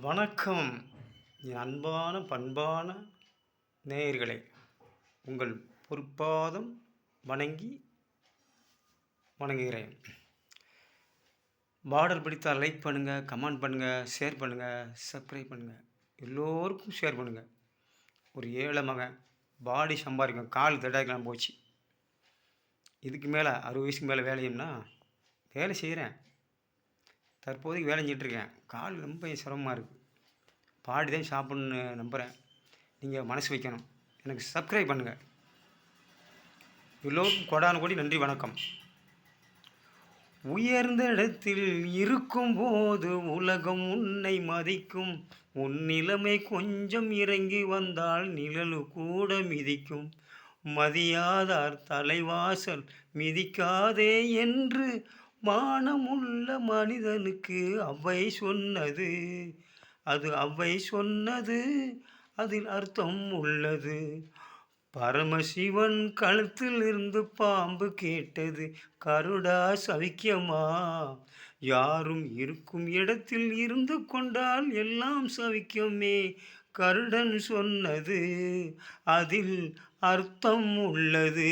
வணக்கம் என் அன்பான பண்பான நேயர்களே, உங்கள் பொற்பாதம் வணங்கி வணங்குகிறேன். பாடல் பிடித்தால் லைக் பண்ணுங்கள், கமெண்ட் பண்ணுங்கள், ஷேர் பண்ணுங்கள், சப்ஸ்கிரைப் பண்ணுங்கள். எல்லோருக்கும் ஷேர் பண்ணுங்கள். ஒரு ஏழை மகன் பாடி சம்பாதிக்கும், கால் தடாக்கலாம் போச்சு. இதுக்கு மேலே 60 வயசுக்கு மேலே வேலையும்னா வேலை செய்கிறேன். தற்போதைக்கு வேலை செஞ்சிட்ருக்கேன். கால் ரொம்ப சிரமமாக இருக்குது. பாடி தான் சாப்பிட்ணுன்னு நம்புகிறேன். நீங்கள் மனசு வைக்கணும். எனக்கு சப்ஸ்கிரைப் பண்ணுங்கள். எல்லோருக்கும் கொடான கொடி நன்றி, வணக்கம். உயர்ந்த இடத்தில் இருக்கும்போது உலகம் உன்னை மதிக்கும். உன் நிலைமை கொஞ்சம் இறங்கி வந்தால் நிழலு கூட மிதிக்கும். மதியாதார் தலைவாசல் மிதிக்காதே என்று மானமுள்ள மனிதனுக்கு அவ்வை சொன்னது. அவ்வை சொன்னது, அதில் அர்த்தம் உள்ளது. பரமசிவன் கழுத்தில் இருந்து பாம்பு கேட்டது, கருடா சவிக்கியமா? யாரும் இருக்கும் இடத்தில் இருந்து கொண்டால் எல்லாம் சவிக்குமே. கருடன் சொன்னது, அதில் அர்த்தம் உள்ளது.